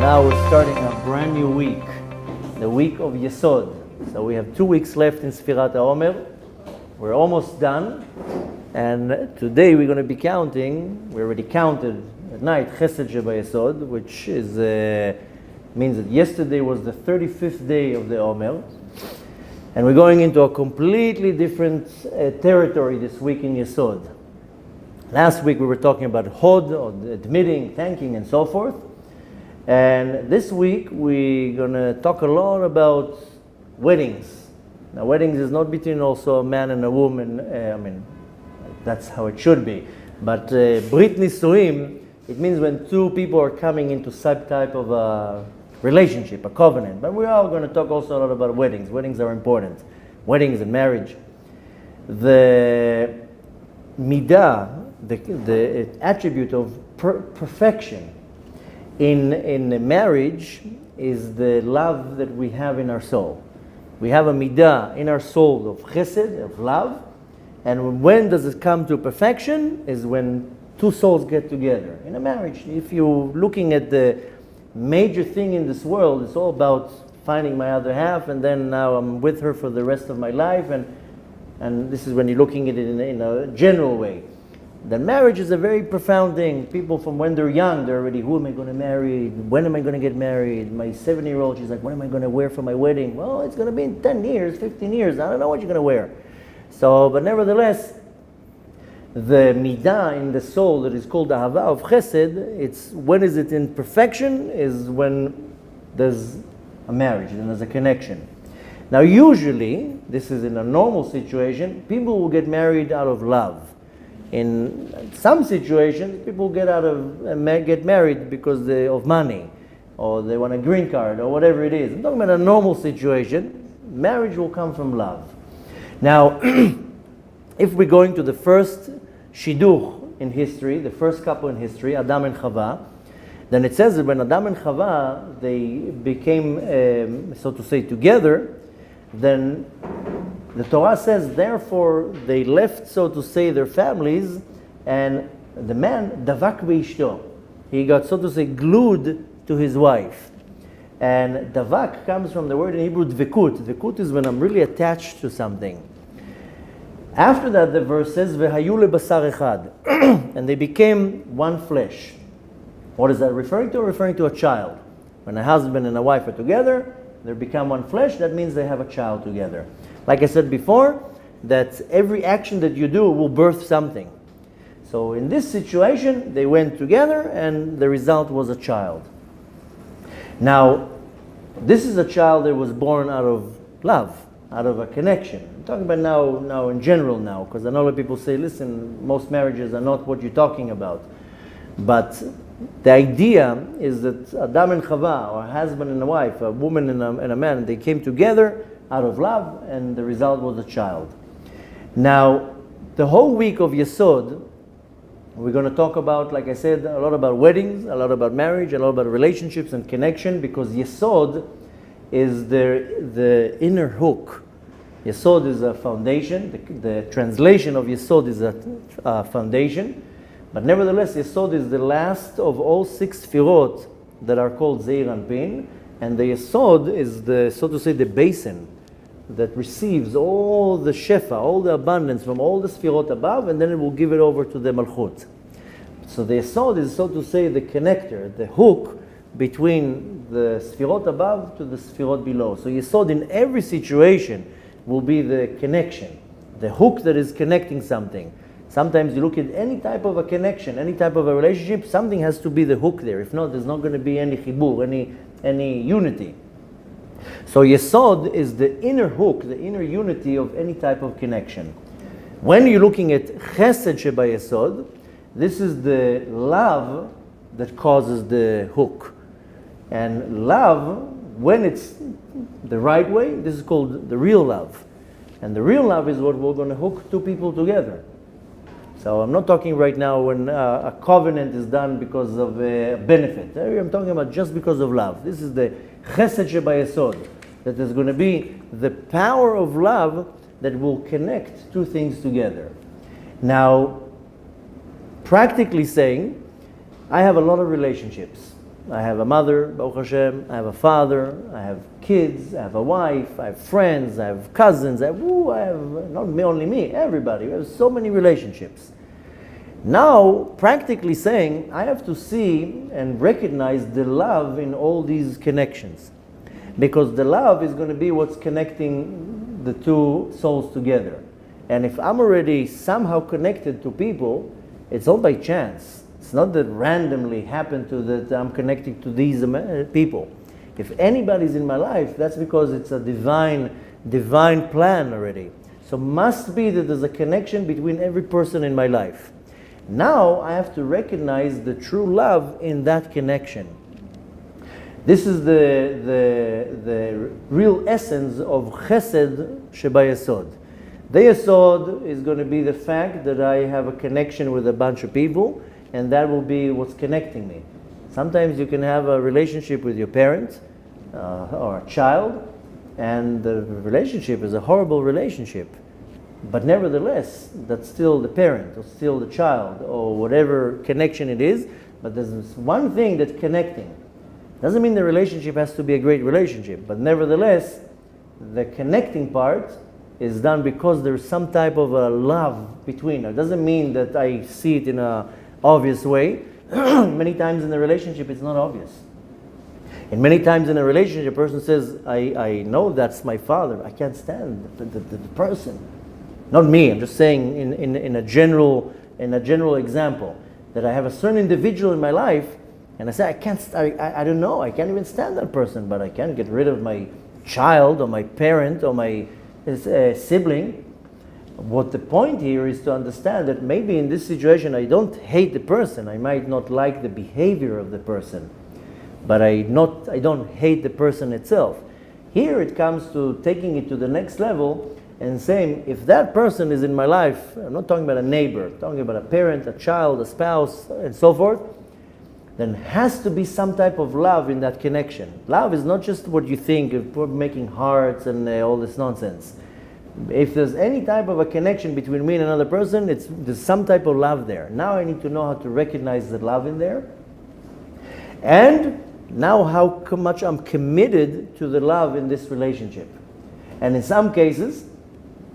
Now we're starting a brand new week, the week of Yesod. So we have 2 weeks left in Sfirat Omer. We're almost done. And today we're going to be counting, we already counted at night, Chesed Sheba Yesod, which is, means that yesterday was the 35th day of the Omer. And we're going into a completely different territory this week in Yesod. Last week we were talking about Hod, or admitting, thanking, and so forth. And this week we're going to talk a lot about weddings. Now weddings is not between also a man and a woman, that's how it should be. But Brit Nisuim, it means when two people are coming into some type of a relationship, a covenant. But we are going to talk also a lot about weddings. Weddings are important. Weddings and marriage. The midah, the attribute of perfection in marriage is the love that we have in our soul. We have a midah in our soul of chesed, of love. And when does it come to perfection? Is when two souls get together in a marriage. If you're looking at the major thing in this world, it's all about finding my other half, and then now I'm with her for the rest of my life. And this is when you're looking at it in a general way. Then marriage is a very profound thing. People from when they're young, they're already, who am I going to marry? When am I going to get married? My 7-year-old, she's like, what am I going to wear for my wedding? Well, it's going to be in 10 years, 15 years. I don't know what you're going to wear. So, but nevertheless, the midah in the soul that is called the Anava of Chesed, it's when is it in perfection? Is when there's a marriage and there's a connection. Now, usually, this is in a normal situation, people will get married out of love. In some situations, people get married because of money, or they want a green card, or whatever it is. I'm talking about a normal situation. Marriage will come from love. Now, if we're going to the first shidduch in history, the first couple in history, Adam and Chava, then it says that when Adam and Chava, they became, so to say, together, then the Torah says, therefore, they left, so to say, their families, and the man, davak v'ishto, he got, so to say, glued to his wife. And davak comes from the word in Hebrew, dvekut. Dvekut is when I'm really attached to something. After that, the verse says, v'hayu lebasar echad, and they became one flesh. What is that referring to? Referring to a child. When a husband and a wife are together, they become one flesh, that means they have a child together. Like I said before, that every action that you do will birth something. So in this situation, they went together and the result was a child. Now, this is a child that was born out of love, out of a connection. I'm talking about now in general now, because I know that people say, listen, most marriages are not what you're talking about. But the idea is that Adam and Chava, or a husband and a wife, a woman and a man, they came together out of love, and the result was a child. Now, the whole week of Yesod, we're going to talk about, like I said, a lot about weddings, a lot about marriage, a lot about relationships and connection, because Yesod is the inner hook. Yesod is a foundation. The translation of Yesod is a foundation. But nevertheless, Yesod is the last of all 6 Sfirot that are called Zeir Anpin. And the Yesod is the, so to say, the basin that receives all the shefa, all the abundance from all the Sfirot above, and then it will give it over to the Malchut. So the Yesod is, so to say, the connector, the hook between the Sfirot above to the Sfirot below. So Yesod in every situation will be the connection, the hook that is connecting something. Sometimes you look at any type of a connection, any type of a relationship, something has to be the hook there. If not, there's not going to be any chibur, any unity. So Yesod is the inner hook, the inner unity of any type of connection. When you're looking at Chesed Sheba Yesod, this is the love that causes the hook. And love, when it's the right way, this is called the real love. And the real love is what we're going to hook two people together. So I'm not talking right now when a covenant is done because of a benefit. I'm talking about just because of love. This is the Chesed Sheba Yesod, that there's going to be the power of love that will connect two things together. Now, practically saying, I have a lot of relationships. I have a mother, Baruch Hashem, I have a father, I have kids, I have a wife, I have friends, I have cousins, I have not only me, everybody. We have so many relationships. Now, practically saying, I have to see and recognize the love in all these connections. Because the love is going to be what's connecting the two souls together. And if I'm already somehow connected to people, it's all by chance. It's not that randomly happened to that I'm connected to these people. If anybody's in my life, that's because it's a divine plan already. So must be that there's a connection between every person in my life. Now I have to recognize the true love in that connection. This is the real essence of Chesed Shebayesod. The Yesod is going to be the fact that I have a connection with a bunch of people, and that will be what's connecting me. Sometimes you can have a relationship with your parent or a child, and the relationship is a horrible relationship. But nevertheless, that's still the parent, or still the child, or whatever connection it is, but there's one thing that's connecting. Doesn't mean the relationship has to be a great relationship, but nevertheless, the connecting part is done because there's some type of a love between us. It doesn't mean that I see it in an obvious way. Many times in the relationship, it's not obvious. And many times in a relationship, a person says, I know that's my father. I can't stand the person. Not me, I'm just saying in a general example, that I have a certain individual in my life, and I say, I don't know, I can't even stand that person, but I can't get rid of my child or my parent or my sibling. What the point here is to understand that maybe in this situation I don't hate the person, I might not like the behavior of the person, but I don't hate the person itself. Here it comes to taking it to the next level and saying, if that person is in my life, I'm not talking about a neighbor, I'm talking about a parent, a child, a spouse, and so forth, then has to be some type of love in that connection. Love is not just what you think of making hearts and all this nonsense. If there's any type of a connection between me and another person, there's some type of love there. Now I need to know how to recognize the love in there. And now how much I'm committed to the love in this relationship. And in some cases,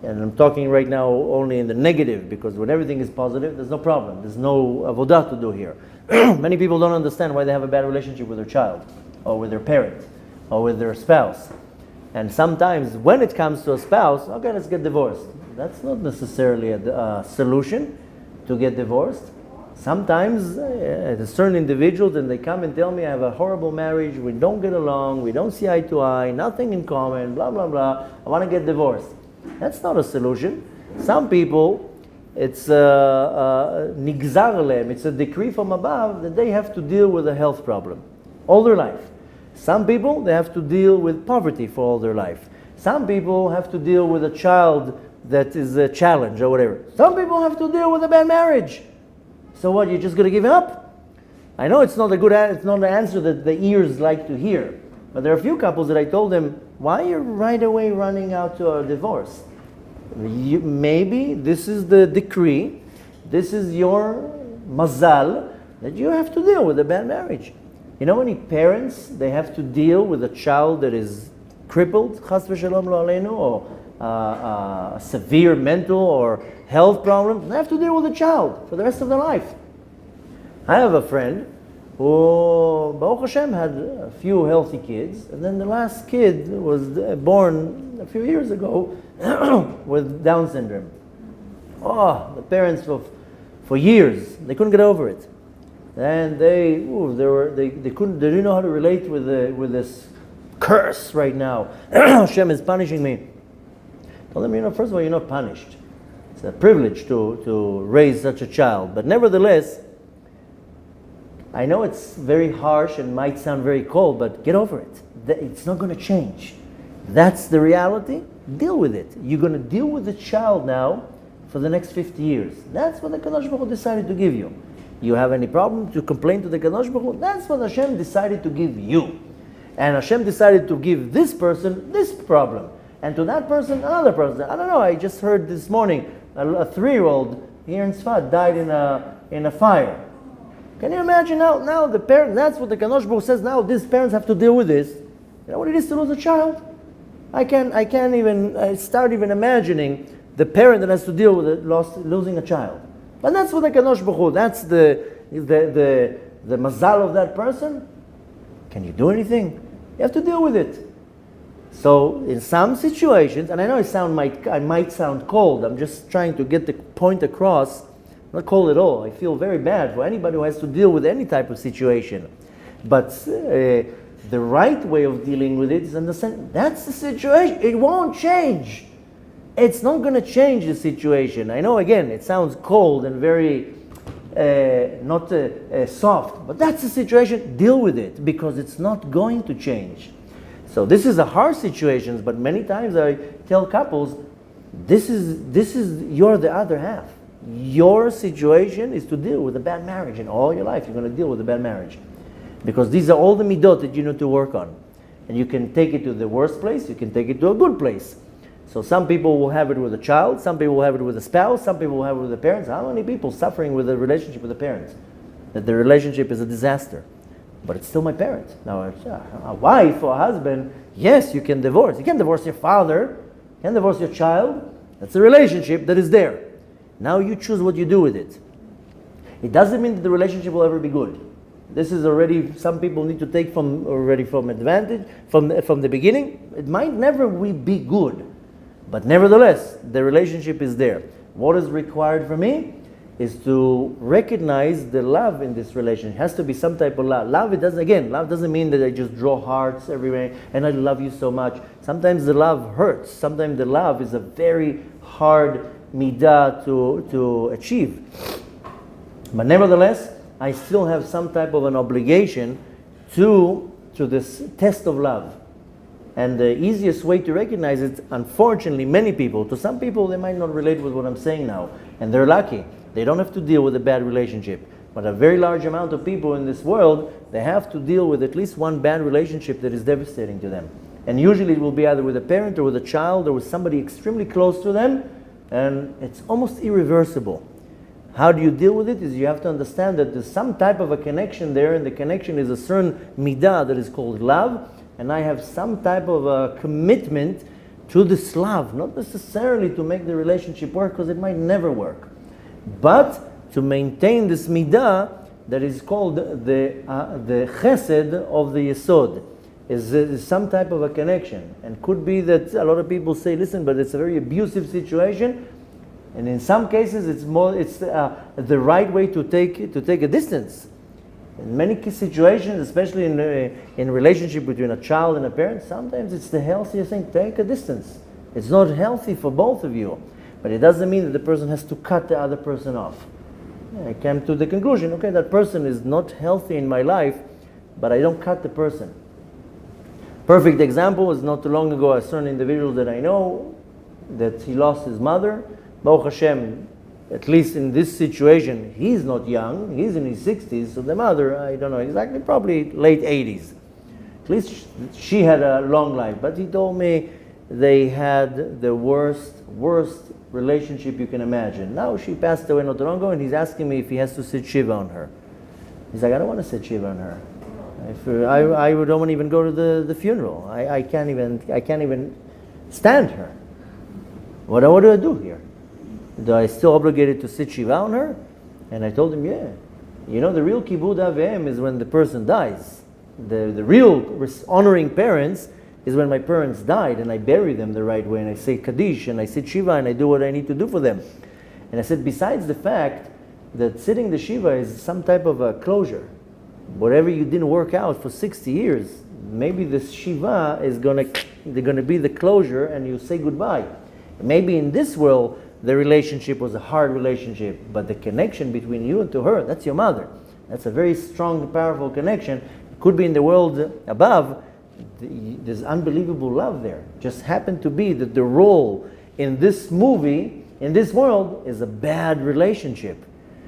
and I'm talking right now only in the negative, because when everything is positive, there's no problem. There's no avodah to do here. Many people don't understand why they have a bad relationship with their child, or with their parent, or with their spouse. And sometimes when it comes to a spouse, okay, let's get divorced. That's not necessarily a solution to get divorced. Sometimes there's certain individuals, and they come and tell me, I have a horrible marriage, we don't get along, we don't see eye to eye, nothing in common, blah, blah, blah, I want to get divorced. That's not a solution. Some people, it's nigzar lehem, it's a decree from above that they have to deal with a health problem all their life. Some people, they have to deal with poverty for all their life. Some people have to deal with a child that is a challenge or whatever. Some people have to deal with a bad marriage. So what, you're just going to give up? I know it's not it's not an answer that the ears like to hear. But there are a few couples that I told them, why are you right away running out to a divorce? Maybe this is the decree, this is your mazal, that you have to deal with a bad marriage. You know many parents, they have to deal with a child that is crippled, chas v'shalom lo aleinu, or a severe mental or health problem. They have to deal with the child for the rest of their life. I have a friend who, Baruch Hashem, had a few healthy kids, and then the last kid was born a few years ago with Down syndrome. Oh, the parents for years, they couldn't get over it. And they didn't know how to relate with this curse right now. Hashem is punishing me. I told them, first of all, you're not punished. It's a privilege to raise such a child. But nevertheless, I know it's very harsh and might sound very cold, but get over it. It's not going to change. That's the reality. Deal with it. You're going to deal with the child now for the next 50 years. That's what the Kadosh Baruch Hu decided to give you. You have any problem to complain to the Kadosh Baruch Hu? That's what Hashem decided to give you. And Hashem decided to give this person this problem. And to that person, another person. I don't know, I just heard this morning, a 3-year-old here in Sfat died in a fire. Can you imagine now the parents, that's what the Kadosh Baruch Hu says, now these parents have to deal with this. You know what it is to lose a child? I can't even start even imagining the parent that has to deal with losing a child. But that's what the Kadosh Baruch Hu, that's the mazal of that person. Can you do anything? You have to deal with it. So in some situations, and I know I might sound cold, I'm just trying to get the point across, not cold at all. I feel very bad for anybody who has to deal with any type of situation. But the right way of dealing with it is understand that's the situation. It won't change. It's not going to change the situation. I know, again, it sounds cold and very not soft, but that's the situation. Deal with it because it's not going to change. So this is a hard situation, but many times I tell couples, this is you're the other half. Your situation is to deal with a bad marriage. In all your life, you're going to deal with a bad marriage. Because these are all the midot that you need to work on. And you can take it to the worst place, you can take it to a good place. So some people will have it with a child, some people will have it with a spouse, some people will have it with the parents. How many people suffering with a relationship with the parents? That the relationship is a disaster. But it's still my parents. Now, a wife or a husband, yes, you can divorce. You can divorce your father, you can divorce your child. That's a relationship that is there. Now you choose what you do with it. It doesn't mean that the relationship will ever be good. This is already, some people need to take from advantage, from the beginning. It might never be good. But nevertheless, the relationship is there. What is required from me is to recognize the love in this relationship. It has to be some type of love. Love doesn't mean that I just draw hearts everywhere and I love you so much. Sometimes the love hurts. Sometimes the love is a very hard midah to achieve. But nevertheless, I still have some type of an obligation to this test of love. And the easiest way to recognize it, unfortunately, many people, to some people they might not relate with what I'm saying now, and they're lucky. They don't have to deal with a bad relationship. But a very large amount of people in this world, they have to deal with at least one bad relationship that is devastating to them. And usually it will be either with a parent or with a child or with somebody extremely close to them, and it's almost irreversible. How do you deal with it? Is you have to understand that there's some type of a connection there, and the connection is a certain midah that is called love, and I have some type of a commitment to this love, not necessarily to make the relationship work, because it might never work, but to maintain this midah that is called the chesed of the yesod. Is some type of a connection, and could be that a lot of people say, listen, but it's a very abusive situation. And in some cases, it's the right way to take a distance. In many situations, especially in relationship between a child and a parent, sometimes it's the healthiest thing. Take a distance. It's not healthy for both of you, but it doesn't mean that the person has to cut the other person off. I came to the conclusion, okay, that person is not healthy in my life, but I don't cut the person. Perfect example was not too long ago, a certain individual that I know, that he lost his mother. Baruch Hashem, at least in this situation, he's not young, he's in his 60s, so the mother, I don't know exactly, probably late 80s. At least she had a long life, but he told me they had the worst relationship you can imagine. Now she passed away not too long ago, and he's asking me if he has to sit Shiva on her. He's like, I don't want to sit Shiva on her. I don't want to even go to the funeral. I can't even stand her. What do I do here? Do I still obligated to sit Shiva on her? And I told him, yeah. You know, the real kibud avim is when the person dies. The real honoring parents is when my parents died and I bury them the right way and I say Kaddish and I sit Shiva and I do what I need to do for them. And I said, besides the fact that sitting the Shiva is some type of a closure. Whatever you didn't work out for 60 years, maybe the Shiva is gonna be the closure and you say goodbye. Maybe in this world, the relationship was a hard relationship, but the connection between you and to her, that's your mother. That's a very strong, powerful connection. It could be in the world above. There's unbelievable love there. Just happened to be that the role in this movie, in this world, is a bad relationship.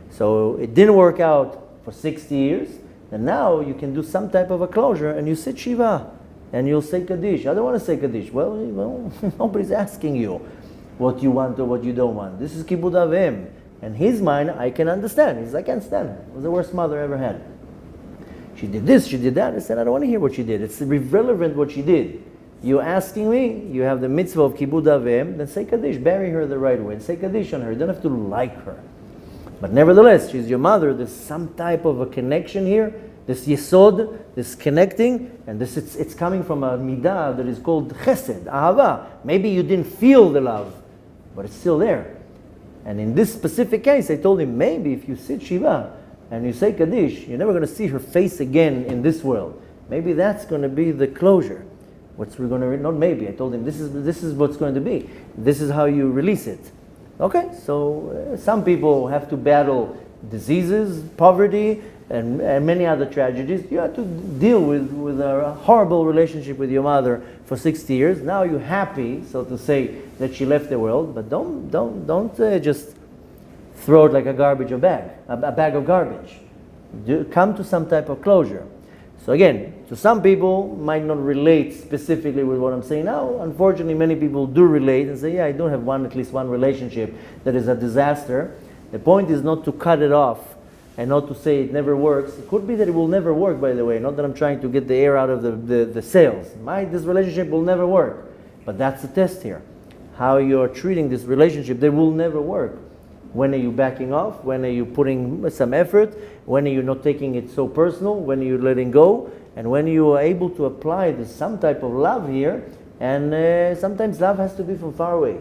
So it didn't work out for 60 years, and now you can do some type of a closure, and you sit Shiva, and you'll say Kaddish. I don't want to say Kaddish. Well, nobody's asking you what you want or what you don't want. This is Kibud Avim. In his mind, I can understand. He's like, I can't stand her. It was the worst mother I ever had. She did this, she did that. I said, I don't want to hear what she did. It's irrelevant what she did. You're asking me, you have the mitzvah of kibud avim, then say Kaddish, bury her the right way, and say Kaddish on her. You don't have to like her. But nevertheless, she's your mother. There's some type of a connection here. This yesod, this connecting, and this it's coming from a midah that is called chesed, ahava. Maybe you didn't feel the love, but it's still there. And in this specific case, I told him, maybe if you sit Shiva and you say Kaddish, you're never going to see her face again in this world. Maybe that's going to be the closure. What's we're going to, not maybe, I told him, this is what's going to be. This is how you release it. Okay, so some people have to battle diseases, poverty, and many other tragedies. You have to deal with a horrible relationship with your mother for 60 years. Now you're happy, so to say, that she left the world, but don't just throw it like a garbage bag, a bag of garbage. Come to some type of closure. So again, to some people might not relate specifically with what I'm saying now. Unfortunately, many people do relate and say, yeah, I do have at least one relationship that is a disaster. The point is not to cut it off and not to say it never works. It could be that it will never work, by the way. Not that I'm trying to get the air out of the sails. This relationship will never work. But that's the test here. How you're treating this relationship, they will never work. When are you backing off? When are you putting some effort? When are you not taking it so personal? When are you letting go? And when you are able to apply some type of love here, and sometimes love has to be from far away.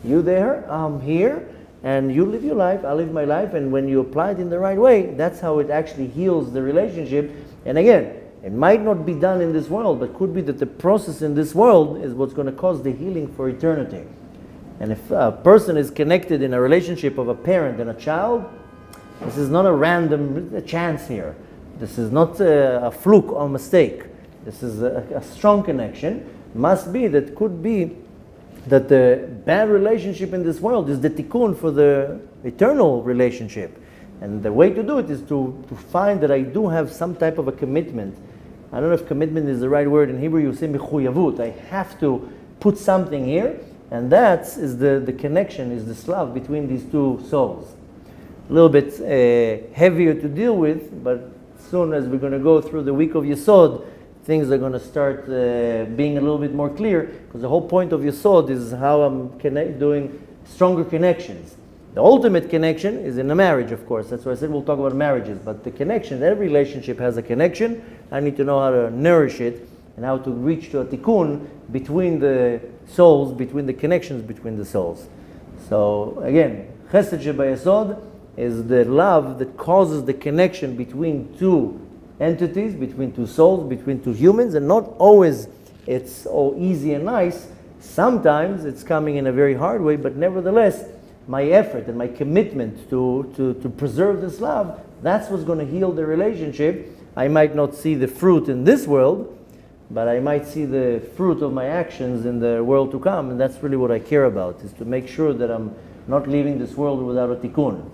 You there, I'm here, and you live your life, I live my life, and when you apply it in the right way, that's how it actually heals the relationship. And again, it might not be done in this world, but could be that the process in this world is what's going to cause the healing for eternity. And if a person is connected in a relationship of a parent and a child, this is not a random chance here. This is not a fluke or mistake. This is a strong connection. Must be that could be that the bad relationship in this world is the tikkun for the eternal relationship. And the way to do it is to find that I do have some type of a commitment. I don't know if commitment is the right word. In Hebrew you say mechuyavut. I have to put something here. And that is the connection, is this love between these two souls. A little bit heavier to deal with, but soon as we're going to go through the week of Yesod, things are going to start being a little bit more clear, because the whole point of Yesod is how I'm doing stronger connections. The ultimate connection is in a marriage, of course. That's why I said we'll talk about marriages. But the connection, every relationship has a connection. I need to know how to nourish it and how to reach to a tikkun between the souls, between the connections between the souls. So again, Chesed Shebayesod is the love that causes the connection between two entities, between two souls, between two humans, and not always it's all easy and nice. Sometimes it's coming in a very hard way, but nevertheless, my effort and my commitment to preserve this love, that's what's going to heal the relationship. I might not see the fruit in this world, but I might see the fruit of my actions in the world to come, and that's really what I care about, is to make sure that I'm not leaving this world without a tikkun.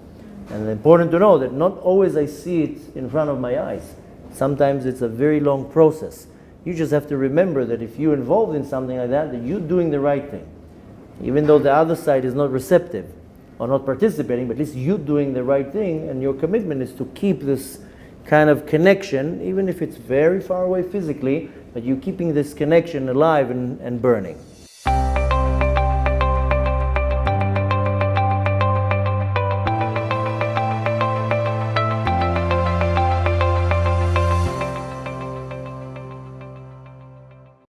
And it's important to know that not always I see it in front of my eyes. Sometimes it's a very long process. You just have to remember that if you're involved in something like that you're doing the right thing. Even though the other side is not receptive or not participating, but at least you're doing the right thing, and your commitment is to keep this kind of connection, even if it's very far away physically, but you're keeping this connection alive and burning.